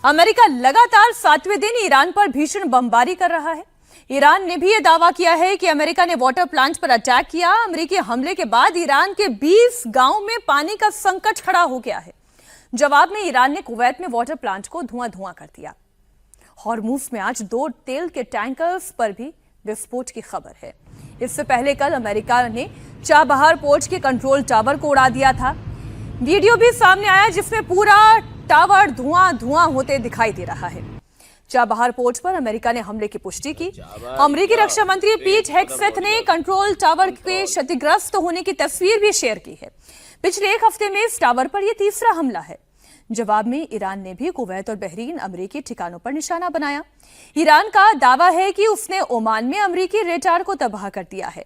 America लगातार 7वें दिन Iran पर भीषण बमबारी कर रहा है। ईरान ने भी यह दावा किया है कि अमेरिका ने वाटर प्लांट पर अटैक किया। अमेरिकी हमले के बाद ईरान के 20 गांवों में पानी का संकट खड़ा हो गया है। जवाब में ईरान ने कुवैत में वाटर प्लांट को धुआं कर दिया। हॉर्मुज में आज 2 तेल के टैंकर्स पर भी विस्फोट की खबर है। इससे पहले कल अमेरिका ने चाबहार पोर्ट के कंट्रोल टावर को उड़ा दिया था। वीडियो भी सामने आया जिसमें पूरा टावर धुआं होते दिखाई दे रहा है। चाबहार पोर्ट पर अमेरिका ने हमले की पुष्टि की। अमेरिकी रक्षा मंत्री पीट हेग्सेथ ने कंट्रोल टावर के क्षतिग्रस्त होने की तस्वीर भी शेयर की है। पिछले 1 हफ्ते में इस टावर पर यह तीसरा हमला है। जवाब में ईरान ने भी कुवैत और बहरीन अमेरिकी ठिकानों पर निशाना बनाया। ईरान का दावा है कि उसने ओमान में अमेरिकी रेडार को तबाह कर दिया है।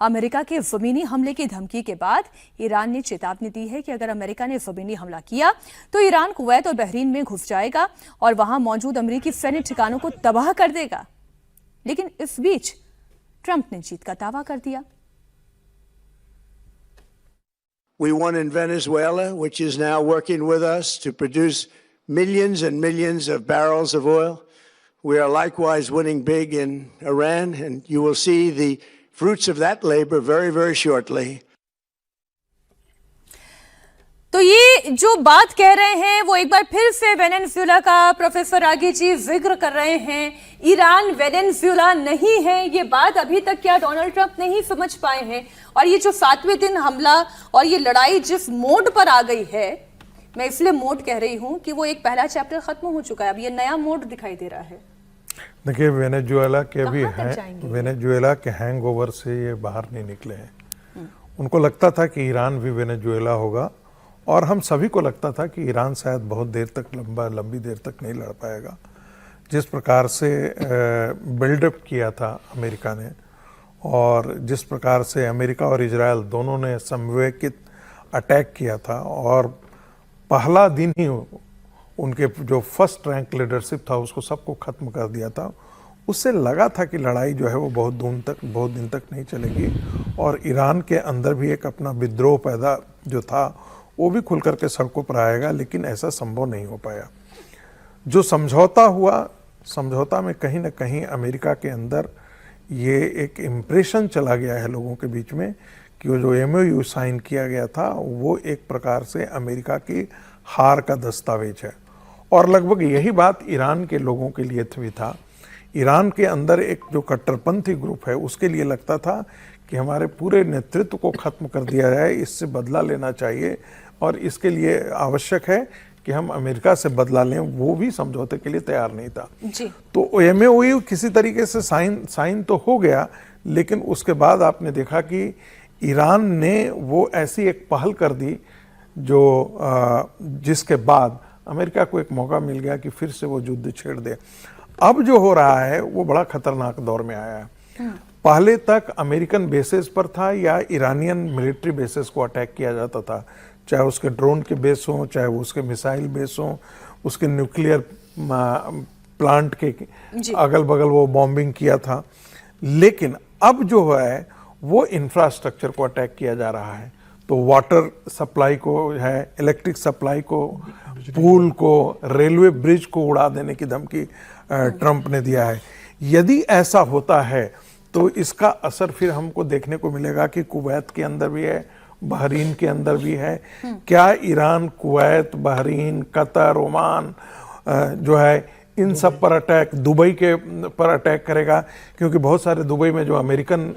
अमेरिका के जमीनी हमले की धमकी के बाद ईरान ने चेतावनी दी है कि अगर अमेरिका ने जमीनी हमला किया तो ईरान कुवैत और बहरीन में घुस जाएगा और वहां मौजूद अमेरिकी सैन्य ठिकानों को तबाह कर देगा। लेकिन इस बीच ट्रंप ने जीत का दावा कर दिया। We won in Venezuela, which is now working with us to produce millions and millions of barrels of oil. We are likewise winning big in Iran, and you will see the fruits of that labor very, very shortly. तो ये जो बात कह रहे हैं वो एक बार फिर से वेनेजुएला का प्रोफेसर आगे जी जिक्र कर रहे हैं। ईरान वेनेजुएला नहीं है, ये बात अभी तक क्या डोनाल्ड ट्रंप नहीं समझ पाए हैं। और ये जो 7वें दिन हमला और ये लड़ाई जिस मोड पर आ गई है, मैं इसलिए मोड कह रही हूं कि वो एक पहला चैप्टर खत्म हो चुका है, अब ये नया मोड दिखाई दे रहा है। देखिए वेनेजुएला के भी वेनेजुएला के हैंगओवर से ये बाहर नहीं निकले हैं। उनको लगता था कि ईरान भी वेनेजुएला होगा और हम सभी को लगता था कि ईरान शायद बहुत देर तक लंबी देर तक नहीं लड़ पाएगा। जिस प्रकार से बिल्डअप किया था अमेरिका ने और जिस प्रकार से अमेरिका और इजराइल दोनों ने समवेकित अटैक किया था और पहला दिन ही उनके जो फर्स्ट रैंक लीडरशिप था उसको सबको ख़त्म कर दिया था, उससे लगा था कि लड़ाई जो है वो बहुत दिन तक नहीं चलेगी और ईरान के अंदर भी एक अपना विद्रोह पैदा जो था वो भी खुल करके सड़कों पर आएगा। लेकिन ऐसा संभव नहीं हो पाया। जो समझौता हुआ, समझौता में कहीं ना कहीं अमेरिका के अंदर ये एक इम्प्रेशन चला गया है लोगों के बीच में कि वो जो MOU साइन किया गया था वो एक प्रकार से अमेरिका की हार का दस्तावेज है। और लगभग यही बात ईरान के लोगों के लिए भी था। ईरान के अंदर एक जो कट्टरपंथी ग्रुप है उसके लिए लगता था कि हमारे पूरे नेतृत्व को ख़त्म कर दिया जाए, इससे बदला लेना चाहिए और इसके लिए आवश्यक है कि हम अमेरिका से बदला लें। वो भी समझौते के लिए तैयार नहीं था जी। तो MOU किसी तरीके से साइन तो हो गया, लेकिन उसके बाद आपने देखा कि ईरान ने वो ऐसी एक पहल कर दी जो जिसके बाद अमेरिका को एक मौका मिल गया कि फिर से वो युद्ध छेड़ दे। अब जो हो रहा है वो बड़ा खतरनाक दौर में आया है। पहले तक अमेरिकन बेसेस पर था या ईरानियन मिलिट्री बेसेस को अटैक किया जाता था, चाहे उसके ड्रोन के बेस हों, चाहे वो उसके मिसाइल बेस हों, उसके न्यूक्लियर प्लांट के अगल बगल वो बॉम्बिंग किया था। लेकिन अब जो है वो इंफ्रास्ट्रक्चर को अटैक किया जा रहा है। तो वाटर सप्लाई को है, इलेक्ट्रिक सप्लाई को, पूल को, रेलवे ब्रिज को उड़ा देने की धमकी ट्रंप ने दिया है। यदि ऐसा होता है तो इसका असर फिर हमको देखने को मिलेगा कि कुवैत के अंदर भी है, बहरीन के अंदर भी है। क्या Iran Kuwait, Bahrain, Qatar, Oman जो है इन सब पर अटैक, दुबई के पर अटैक करेगा? क्योंकि बहुत सारे दुबई में जो अमेरिकन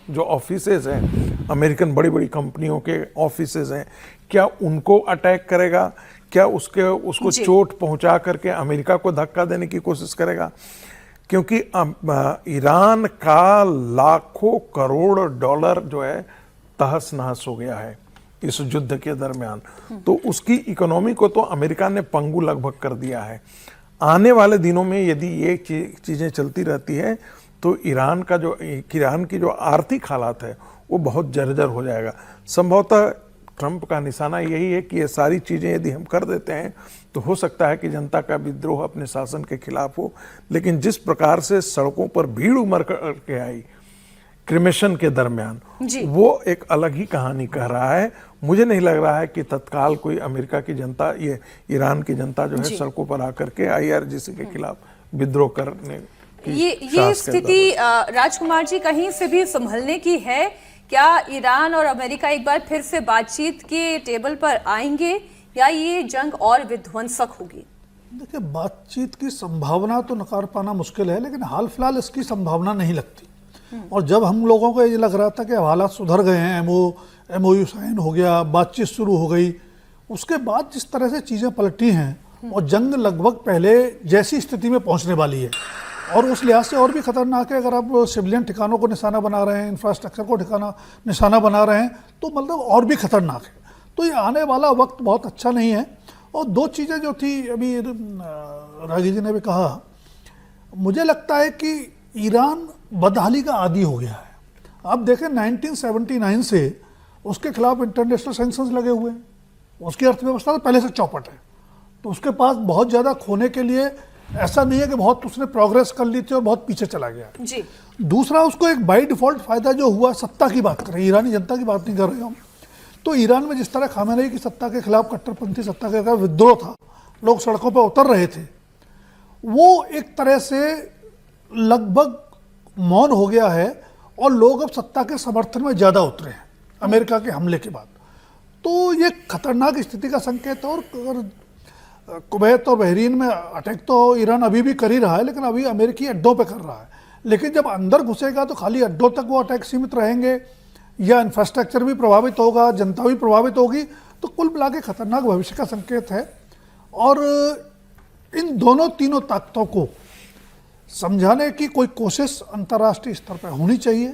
जो ऑफिसेज हैं, अमेरिकन बड़ी बड़ी कंपनियों के ऑफिसेज हैं, क्या उनको अटैक करेगा? क्या उसको चोट पहुंचा करके अमेरिका को धक्का देने की कोशिश करेगा? क्योंकि ईरान का लाखों करोड़ डॉलर जो है तहस नहस हो गया है इस युद्ध के दरमियान। तो उसकी इकोनॉमी को तो अमेरिका ने पंगु लगभग कर दिया है। आने वाले दिनों में यदि ये चीज़ें चलती रहती है तो ईरान की जो आर्थिक हालात है वो बहुत जर्जर हो जाएगा। संभवतः ट्रंप का निशाना यही है कि ये सारी चीज़ें यदि हम कर देते हैं तो हो सकता है कि जनता का विद्रोह अपने शासन के खिलाफ हो। लेकिन जिस प्रकार से सड़कों पर भीड़ उमड़ करके आई, क्रिमेशन के दरमियान, जी। वो एक अलग ही कहानी कह रहा है। मुझे नहीं लग रहा है कि तत्काल कोई अमेरिका की जनता, ये ईरान की जनता जो है सड़कों पर आकर के IRGC के खिलाफ विद्रोह करने की ये साहस स्थिति राजकुमार जी कहीं से भी संभलने की है क्या? ईरान और अमेरिका एक बार फिर से बातचीत के टेबल पर आएंगे या ये जंग और विध्वंसक होगी? देखिए, बातचीत की संभावना तो नकार पाना मुश्किल है, लेकिन हाल फिलहाल इसकी संभावना नहीं लगती। और जब हम लोगों को ये लग रहा था कि हालात सुधर गए हैं, MOU साइन हो गया, बातचीत शुरू हो गई, उसके बाद जिस तरह से चीज़ें पलटी हैं और जंग लगभग पहले जैसी स्थिति में पहुंचने वाली है, और उस लिहाज से और भी खतरनाक है। अगर आप सिविलियन ठिकानों को निशाना बना रहे हैं, इंफ्रास्ट्रक्चर को निशाना बना रहे हैं, तो मतलब और भी खतरनाक है। तो ये आने वाला वक्त बहुत अच्छा नहीं है। और दो चीज़ें जो थी, अभी रागी जी ने भी कहा, मुझे लगता है कि ईरान बदहाली का आदी हो गया है। आप देखें 1979 से उसके खिलाफ इंटरनेशनल सैंक्शंस लगे हुए हैं, उसकी अर्थव्यवस्था तो पहले से चौपट है, तो उसके पास बहुत ज़्यादा खोने के लिए ऐसा नहीं है कि बहुत उसने प्रोग्रेस कर ली थी और बहुत पीछे चला गया जी। दूसरा, उसको एक बाई डिफॉल्ट फायदा जो हुआ, सत्ता की बात करें, ईरानी जनता की बात नहीं कर रहे हम, तो ईरान में जिस तरह खामेनेई की सत्ता के खिलाफ, कट्टरपंथी सत्ता के खिलाफ विद्रोह था, लोग सड़कों पर उतर रहे थे, वो एक तरह से लगभग मौन हो गया है और लोग अब सत्ता के समर्थन में ज़्यादा उतरे हैं अमेरिका के हमले के बाद। तो ये खतरनाक स्थिति का संकेत है। और अगर कुवैत और बहरीन में अटैक तो ईरान अभी भी कर ही रहा है, लेकिन अभी अमेरिकी अड्डों पे कर रहा है, लेकिन जब अंदर घुसेगा तो खाली अड्डों तक वो अटैक सीमित रहेंगे या इंफ्रास्ट्रक्चर भी प्रभावित होगा, जनता भी प्रभावित होगी, तो कुल मिला के खतरनाक भविष्य का संकेत है। और इन दोनों तीनों ताकतों को समझाने की कोई कोशिश अंतर्राष्ट्रीय स्तर पर होनी चाहिए।